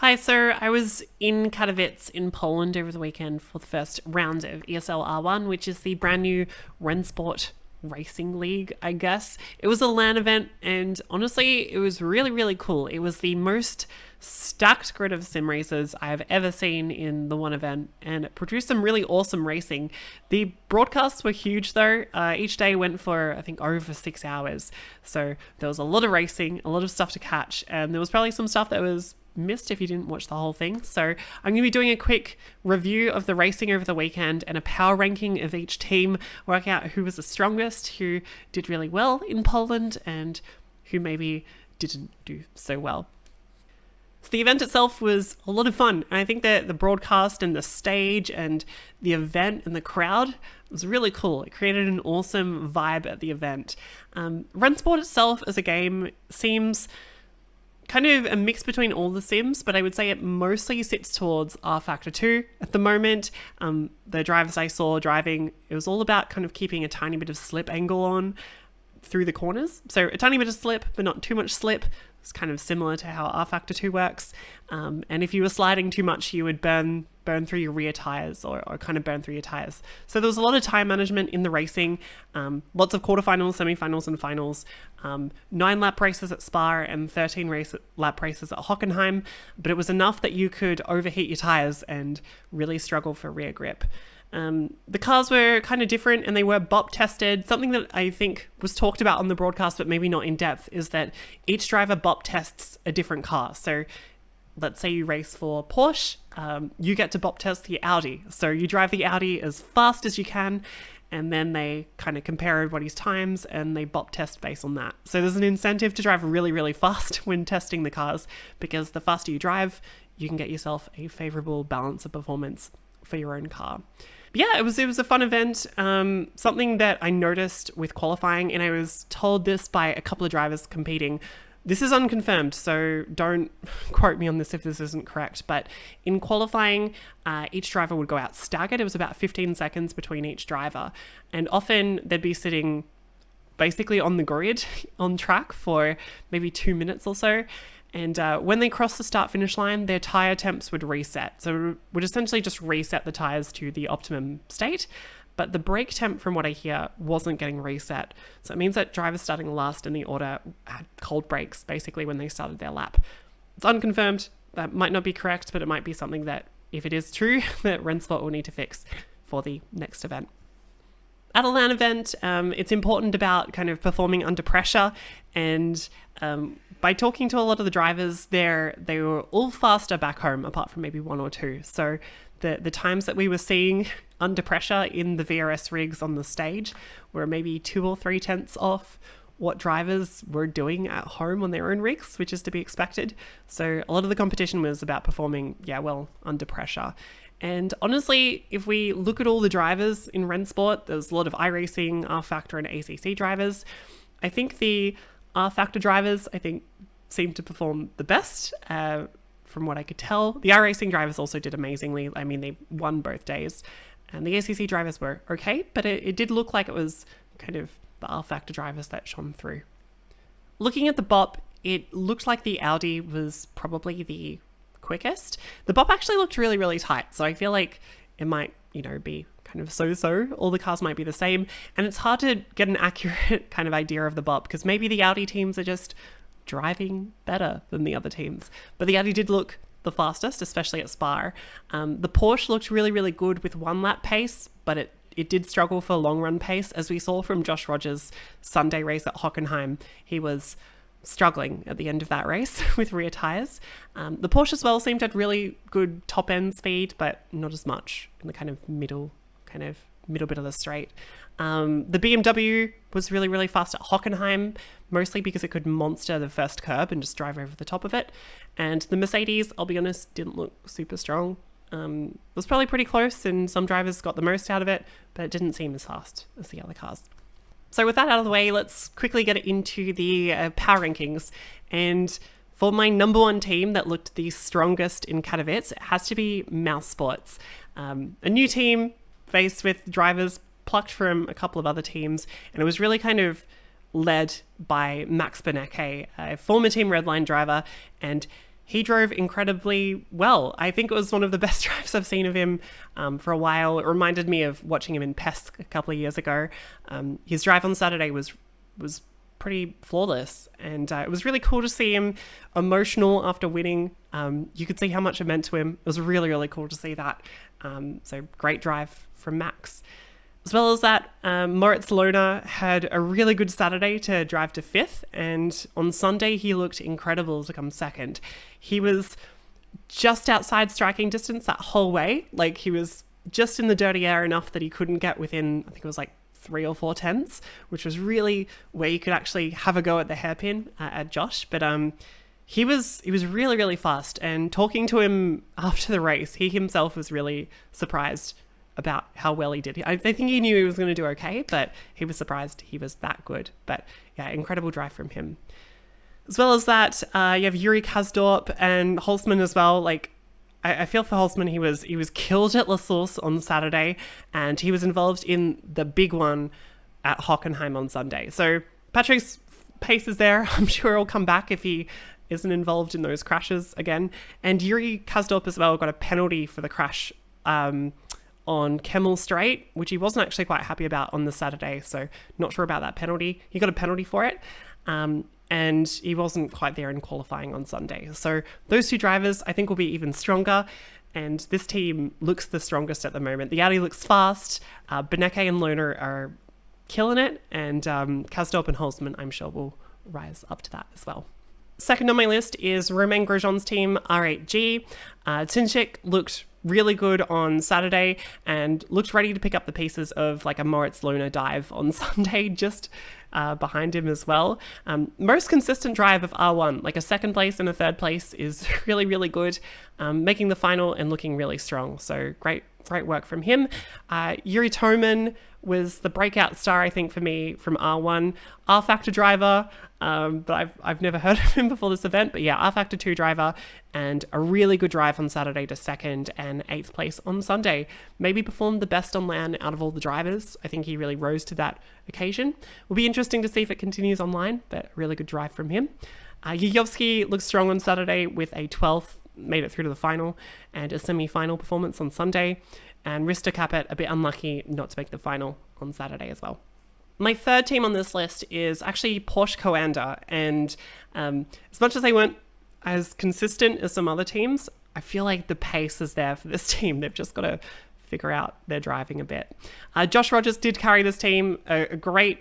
Hi, so I was in Katowice in Poland over the weekend for the first round of ESL R1, which is the brand new Rennsport racing league, I guess. It was a LAN event, and honestly, it was really, really cool. It was the most stacked grid of sim races I've ever seen in the one event, and it produced some really awesome racing. The broadcasts were huge though. Each day went for, I think, over 6 hours. So there was a lot of racing, a lot of stuff to catch, and there was probably some stuff that was missed if you didn't watch the whole thing. So I'm going to be doing a quick review of the racing over the weekend and a power ranking of each team, work out who was the strongest, who did really well in Poland, and who maybe didn't do so well. So the event itself was a lot of fun. And I think that the broadcast and the stage and the event and the crowd was really cool. It created an awesome vibe at the event. Rennsport itself as a game seems kind of a mix between all the sims, but I would say it mostly sits towards R Factor 2 at the moment. The drivers I saw driving, it was all about kind of keeping a tiny bit of slip angle on through the corners. So a tiny bit of slip, but not too much slip. It's kind of similar to how R Factor 2 works. And if you were sliding too much, you would burn through your rear tires or kind of burn through your tires. So there was a lot of tire management in the racing, lots of quarterfinals, semifinals and finals, 9 lap races at Spa and 13 lap races at Hockenheim, but it was enough that you could overheat your tires and really struggle for rear grip. The cars were kind of different and they were BOP tested. Something that I think was talked about on the broadcast, but maybe not in depth, is that each driver BOP tests a different car. So let's say you race for Porsche, you get to BOP test the Audi. So you drive the Audi as fast as you can, and then they kind of compare everybody's times and they BOP test based on that. So there's an incentive to drive really, really fast when testing the cars, because the faster you drive, you can get yourself a favorable balance of performance for your own car. Yeah, it was a fun event. Something that I noticed with qualifying, and I was told this by a couple of drivers competing. This is unconfirmed, so don't quote me on this if this isn't correct. But in qualifying, each driver would go out staggered. It was about 15 seconds between each driver. And often they'd be sitting basically on the grid on track for maybe 2 minutes or so. And when they crossed the start-finish line, their tyre temps would reset. So it would essentially just reset the tyres to the optimum state. But the brake temp, from what I hear, wasn't getting reset. So it means that drivers starting last in the order had cold brakes, basically, when they started their lap. It's unconfirmed. That might not be correct, but it might be something that, if it is true, that Rennsport will need to fix for the next event. At a LAN event, it's important about kind of performing under pressure, and by talking to a lot of the drivers there, they were all faster back home, apart from maybe one or two. So the times that we were seeing under pressure in the VRS rigs on the stage were maybe 2 or 3 tenths off what drivers were doing at home on their own rigs, which is to be expected. So a lot of the competition was about performing, under pressure. And honestly, if we look at all the drivers in Rennsport, there's a lot of iRacing, R Factor and ACC drivers. I think the R Factor drivers, seem to perform the best from what I could tell. The iRacing drivers also did amazingly. I mean, they won both days. And the ACC drivers were okay, but it did look like it was kind of the R Factor drivers that shone through. Looking at the BOP, it looked like the Audi was probably the quickest. The BOP actually looked really, really tight. So I feel like it might, be kind of so-so. All the cars might be the same. And it's hard to get an accurate kind of idea of the BOP, because maybe the Audi teams are just driving better than the other teams. But the Audi did look the fastest, especially at Spa. The Porsche looked really, really good with 1 lap pace, but it did struggle for long run pace, as we saw from Josh Rogers' Sunday race at Hockenheim. He was struggling at the end of that race with rear tyres. The Porsche as well seemed to have really good top end speed, but not as much in the kind of middle bit of the straight. The BMW was really, really fast at Hockenheim, mostly because it could monster the first curb and just drive over the top of it. And the Mercedes, I'll be honest, didn't look super strong. It was probably pretty close, and some drivers got the most out of it, but it didn't seem as fast as the other cars. So with that out of the way, let's quickly get into the power rankings. And for my number 1 team that looked the strongest in Katowice, it has to be Mousesports. A new team faced with drivers plucked from a couple of other teams, and it was really kind of led by Max Benecke, a former Team Redline driver, and he drove incredibly well. I think it was one of the best drives I've seen of him for a while. It reminded me of watching him in Pesk a couple of years ago. His drive on Saturday was pretty flawless, and it was really cool to see him emotional after winning. You could see how much it meant to him. It was really, really cool to see that. So great drive from Max. As well as that, Moritz Lohner had a really good Saturday to drive to 5th, and on Sunday he looked incredible to come 2nd. He was just outside striking distance that whole way. Like, he was just in the dirty air enough that he couldn't get within, I think it was like 3 or 4 tenths, which was really where you could actually have a go at the hairpin at Josh. But he was really, really fast, and talking to him after the race, he himself was really surprised about how well he did. I think he knew he was going to do okay, but he was surprised he was that good. But yeah, incredible drive from him. As well as that, you have Yuri Kasdorp and Holzmann as well. Like, I feel for Holzmann, he was killed at La Source on Saturday, and he was involved in the big one at Hockenheim on Sunday. So Patrick's pace is there. I'm sure he'll come back if he isn't involved in those crashes again. And Yuri Kasdorp as well got a penalty for the crash on Kemmel Straight, which he wasn't actually quite happy about on the Saturday, so not sure about that penalty. He got a penalty for it, and he wasn't quite there in qualifying on Sunday. So those two drivers, I think, will be even stronger, and this team looks the strongest at the moment. The Audi looks fast, Beneke and Lohner are killing it, and Kasdorp and Holzmann, I'm sure, will rise up to that as well. Second on my list is Romain Grosjean's team, R8G. Tinchik looked really good on Saturday and looked ready to pick up the pieces of like a Moritz Lohner dive on Sunday, just behind him as well. Most consistent drive of R1, like a 2nd place and a 3rd place, is really, really good. Making the final and looking really strong. So great work from him. Yuri Toman was the breakout star, I think, for me from R1. R-Factor driver, but I've never heard of him before this event. But yeah, R-Factor 2 driver, and a really good drive on Saturday to 2nd and 8th place on Sunday. Maybe performed the best on land out of all the drivers. I think he really rose to that occasion. Will be interesting to see if it continues online, but a really good drive from him. Yuyovsky looked strong on Saturday with a 12th, made it through to the final, and a semi-final performance on Sunday. And Risto Capet, a bit unlucky not to make the final on Saturday as well. My third team on this list is actually Porsche Coanda, and as much as they weren't as consistent as some other teams, I feel like the pace is there for this team. They've just got to figure out their driving a bit. Josh Rogers did carry this team, a great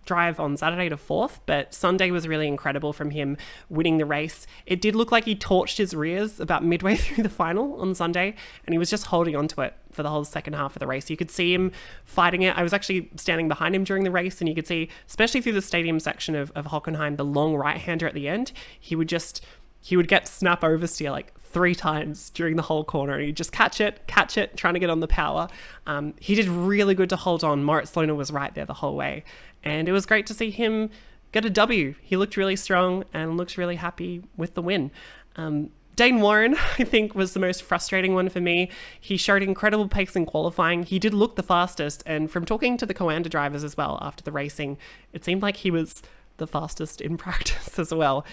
drive on Saturday to 4th, but Sunday was really incredible from him winning the race. It did look like he torched his rears about midway through the final on Sunday, and he was just holding on to it for the whole second half of the race. You could see him fighting it. I was actually standing behind him during the race, and you could see, especially through the stadium section of Hockenheim, the long right-hander at the end, he would get snap oversteer like 3 times during the whole corner, and he'd just catch it, trying to get on the power. He did really good to hold on. Moritz Lohner was right there the whole way, and it was great to see him get a W. He looked really strong and looked really happy with the win. Dane Warren, I think, was the most frustrating one for me. He showed incredible pace in qualifying. He did look the fastest, and from talking to the Coanda drivers as well after the racing, it seemed like he was the fastest in practice as well.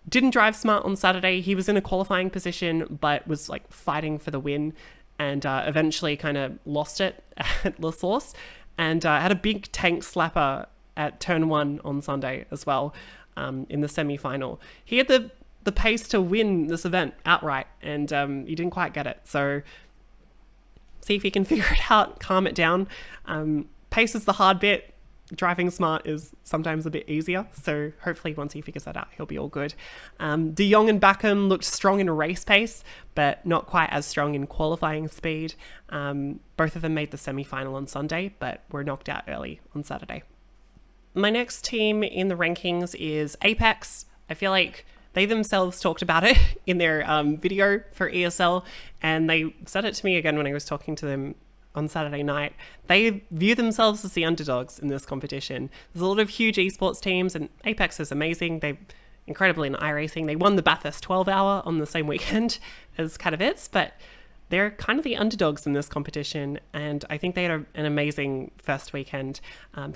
Didn't drive smart on Saturday. He was in a qualifying position, but was like fighting for the win, and eventually kind of lost it at La Source, and had a big tank slapper at turn 1 on Sunday as well, in the semi-final. He had the pace to win this event outright, and he didn't quite get it. So see if he can figure it out, calm it down. Pace is the hard bit. Driving smart is sometimes a bit easier, so hopefully once he figures that out, he'll be all good. De Jong and Backham looked strong in race pace, but not quite as strong in qualifying speed. Both of them made the semi-final on Sunday, but were knocked out early on Saturday. My next team in the rankings is Apex. I feel like they themselves talked about it in their video for ESL, and they said it to me again when I was talking to them on Saturday night. They view themselves as the underdogs in this competition. There's a lot of huge esports teams, and Apex is amazing. They're incredible in iRacing. They won the Bathurst 12-hour on the same weekend as Katowice, but they're kind of the underdogs in this competition, and I think they had an amazing first weekend.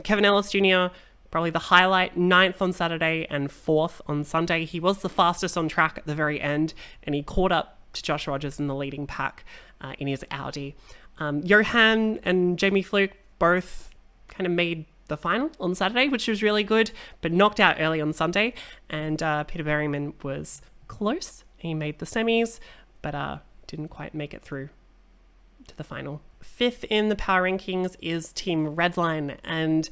Kevin Ellis Jr. probably the highlight, 9th on Saturday and 4th on Sunday. He was the fastest on track at the very end, and he caught up to Josh Rogers in the leading pack in his Audi. Johan and Jamie Fluke both kind of made the final on Saturday, which was really good, but knocked out early on Sunday. And Peter Berryman was close. He made the semis, but didn't quite make it through to the final. 5th in the power rankings is Team Redline, and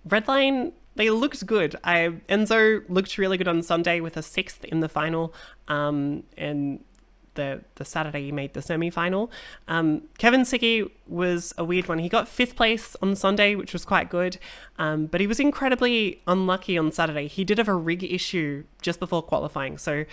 Redline, they looked good. Enzo looked really good on Sunday with a 6th in the final, and the Saturday he made the semi-final. Kevin Sickie was a weird one. He got 5th place on Sunday, which was quite good, but he was incredibly unlucky on Saturday. He did have a rig issue just before qualifying, so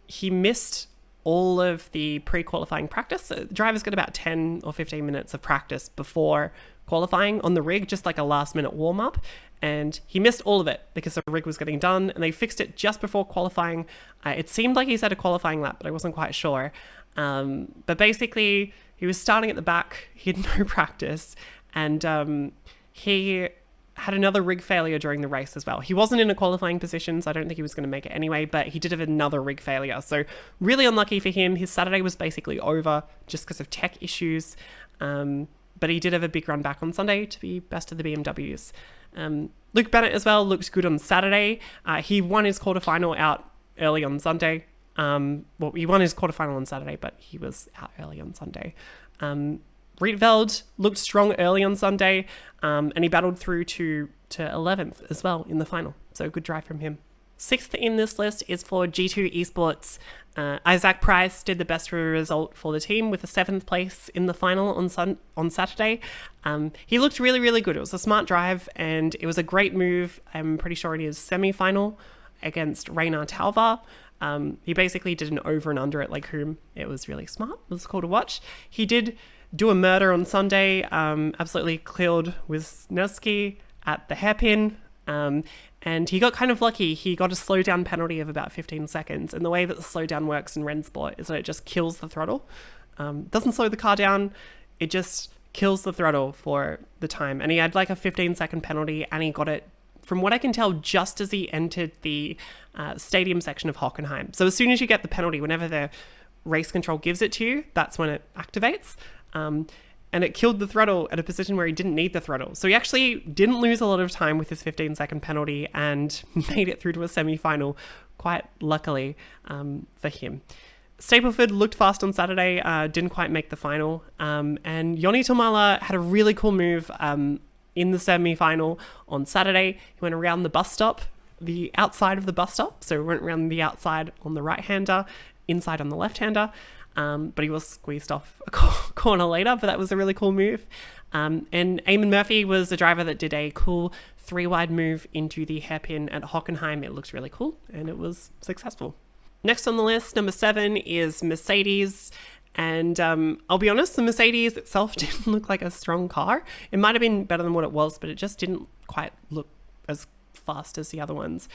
he missed all of the pre-qualifying practice. The drivers got about 10 or 15 minutes of practice before qualifying on the rig, just like a last-minute warm-up, and he missed all of it because the rig was getting done, and they fixed it just before qualifying. It seemed like he had a qualifying lap, but I wasn't quite sure. But basically, he was starting at the back. He had no practice, and he had another rig failure during the race as well. He wasn't in a qualifying position, so I don't think he was going to make it anyway, but he did have another rig failure. So really unlucky for him. His Saturday was basically over just because of tech issues. But he did have a big run back on Sunday to be best of the BMWs. Luke Bennett as well looked good on Saturday. He won his quarterfinal out early on Sunday. Well, he won his quarterfinal on Saturday, but he was out early on Sunday. Rietveld looked strong early on Sunday, and he battled through to 11th as well in the final. So good drive from him. 6th in this list is for G2 Esports. Isaac Price did the best result for the team with a 7th place in the final on Saturday. He looked really, really good. It was a smart drive, and it was a great move. I'm pretty sure in his semi-final against Raynar Talvar. He basically did an over and under at Lake Hume. It was really smart. It was cool to watch. He did do a murder on Sunday, absolutely killed Wisniewski at the hairpin. And he got kind of lucky. He got a slowdown penalty of about 15 seconds. And the way that the slowdown works in Rennsport is that it just kills the throttle. Doesn't slow the car down. It just kills the throttle for the time. And he had like a 15-second penalty, and he got it, from what I can tell, just as he entered the stadium section of Hockenheim. So as soon as you get the penalty, whenever the race control gives it to you, that's when it activates. And it killed the throttle at a position where he didn't need the throttle. So he actually didn't lose a lot of time with his 15-second penalty and made it through to a semi-final, quite luckily for him. Stapleford looked fast on Saturday, didn't quite make the final. And Joni Tomala had a really cool move in the semi-final on Saturday. He went around the bus stop, the outside of the bus stop. So he went around the outside on the right-hander, inside on the left-hander. But he was squeezed off a corner later, but that was a really cool move. And Eamon Murphy was the driver that did a cool 3-wide move into the hairpin at Hockenheim. It looks really cool, and it was successful. Next on the list, number 7 is Mercedes. And I'll be honest, the Mercedes itself didn't look like a strong car. It might have been better than what it was, but it just didn't quite look as fast as the other ones.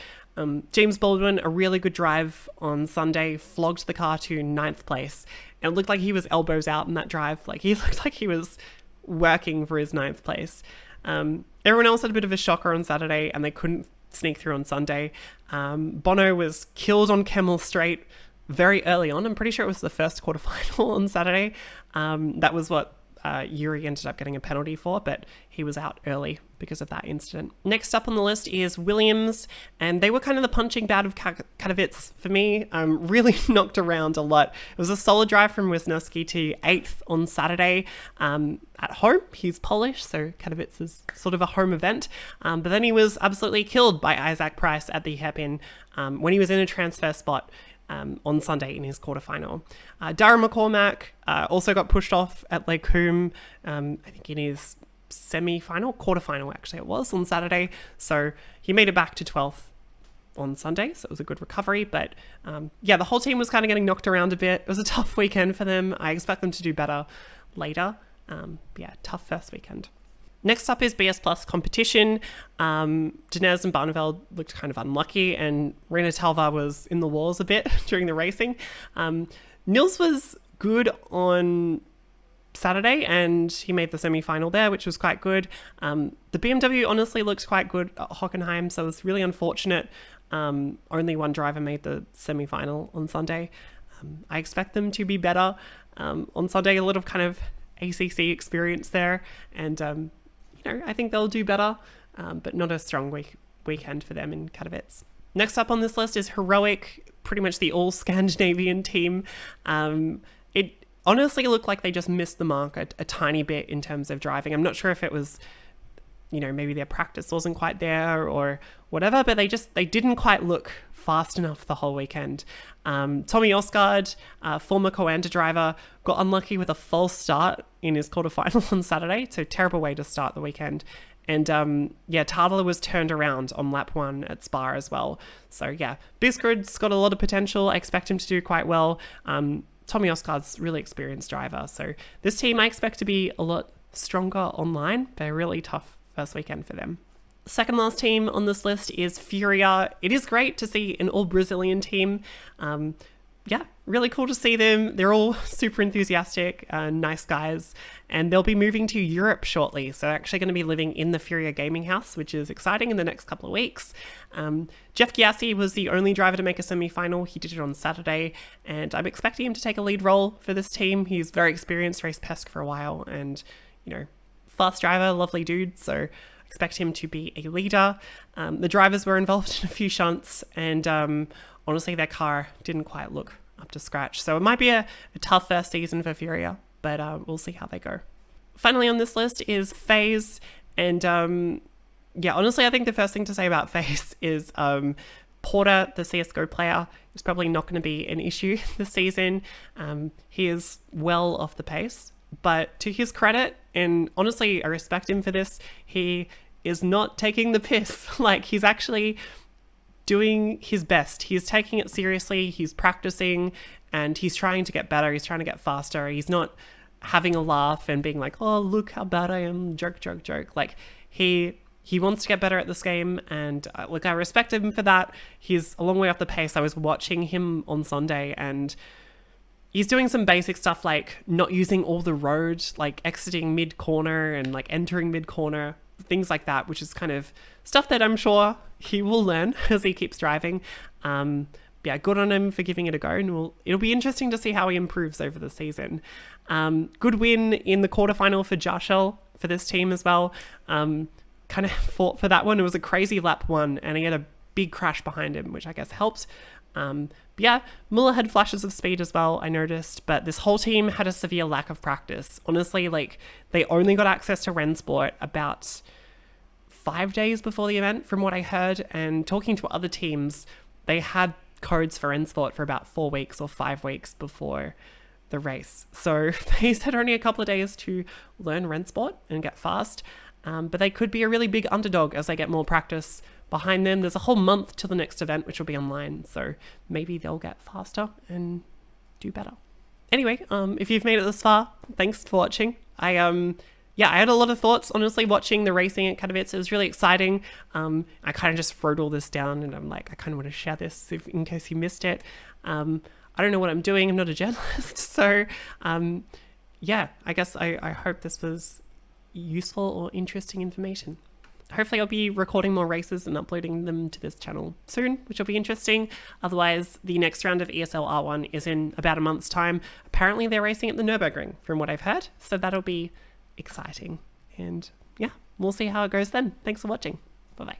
James Baldwin, a really good drive on Sunday, flogged the car to 9th place. And it looked like he was elbows out in that drive. Like, he looked like he was working for his 9th place. Everyone else had a bit of a shocker on Saturday, and they couldn't sneak through on Sunday. Bono was killed on Kemmel Straight very early on. I'm pretty sure it was the first quarterfinal on Saturday. That was what Yuri ended up getting a penalty for, but he was out early because of that incident. Next up on the list is Williams, and they were kind of the punching bag of Katowice for me. Really knocked around a lot. It was a solid drive from Wisniewski to 8th on Saturday at home. He's Polish, so Katowice is sort of a home event. But then he was absolutely killed by Isaac Price at the hairpin when he was in a transfer spot on Sunday in his quarterfinal. Darren McCormack also got pushed off at Lake Hume, I think in his quarterfinal actually it was, on Saturday. So he made it back to 12th on Sunday, so it was a good recovery. But yeah, the whole team was kind of getting knocked around a bit. It was a tough weekend for them. I expect them to do better later. Yeah, tough first weekend. Next up is BS Plus competition. Dinez and Barneveld looked kind of unlucky, and Rena Talvar was in the walls a bit during the racing. Nils was good on Saturday, and he made the semi-final there, which was quite good. The BMW honestly looked quite good at Hockenheim, so it was really unfortunate. Only one driver made the semi-final on Sunday. I expect them to be better on Sunday. A lot of kind of ACC experience there, and I think they'll do better, but not a strong weekend for them in Katowice. Next up on this list is Heroic, pretty much the all Scandinavian team. It honestly looked like they just missed the mark a tiny bit in terms of driving. I'm not sure if it was, maybe their practice wasn't quite there or whatever, but they didn't quite look fast enough the whole weekend. Tommy Osgaard, former Coanda driver, got unlucky with a false start in his quarterfinal on Saturday, so terrible way to start the weekend. And Tadler was turned around on lap 1 at Spa as well. So yeah, Biscord's got a lot of potential. I expect him to do quite well. Tommy Osgaard's really experienced driver. So this team I expect to be a lot stronger online. They're really tough first weekend for them. Second last team on this list is Furia. It is great to see an all Brazilian team. Really cool to see them. They're all super enthusiastic, nice guys, and they'll be moving to Europe shortly. So they're actually going to be living in the Furia gaming house, which is exciting in the next couple of weeks. Jeff Giassi was the only driver to make a semi-final. He did it on Saturday, and I'm expecting him to take a lead role for this team. He's very experienced, raced PESC for a while, and, fast driver, lovely dude. So expect him to be a leader. The drivers were involved in a few shunts, and honestly, their car didn't quite look up to scratch. So it might be a tough first season for Furia, but we'll see how they go. Finally on this list is Faze. And honestly, I think the first thing to say about Faze is Porter, the CSGO player, is probably not going to be an issue this season. He is well off the pace, but to his credit, and honestly, I respect him for this, he is not taking the piss. He's actually doing his best. He's taking it seriously. He's practicing, and he's trying to get better. He's trying to get faster. He's not having a laugh and being like, oh, look how bad I am. Joke. He wants to get better at this game, and I respect him for that. He's a long way off the pace. I was watching him on Sunday, and he's doing some basic stuff like not using all the road, like exiting mid-corner and like entering mid-corner, things like that, which is kind of stuff that I'm sure he will learn as he keeps driving. Good on him for giving it a go, and it'll be interesting to see how he improves over the season. Good win in the quarterfinal for Jarshel for this team as well. Kind of fought for that one. It was a crazy lap 1, and he had a big crash behind him, which I guess helped. Muller had flashes of speed as well, I noticed, but this whole team had a severe lack of practice. Honestly, they only got access to Rennsport about 5 days before the event, from what I heard, and talking to other teams, they had codes for Rennsport for about 4 weeks or 5 weeks before the race. So they had only a couple of days to learn Rennsport and get fast, but they could be a really big underdog as they get more practice behind them. There's a whole month till the next event, which will be online, so maybe they'll get faster and do better. Anyway, if you've made it this far, thanks for watching. I had a lot of thoughts, honestly, watching the racing at Katowice. It was really exciting. I kind of just wrote all this down, and I'm like, I kind of want to share this in case you missed it. I don't know what I'm doing. I'm not a journalist. So, I guess I hope this was useful or interesting information. Hopefully I'll be recording more races and uploading them to this channel soon, which will be interesting. Otherwise, the next round of ESL R1 is in about a month's time. Apparently they're racing at the Nürburgring, from what I've heard. So that'll be exciting. And we'll see how it goes then. Thanks for watching. Bye-bye.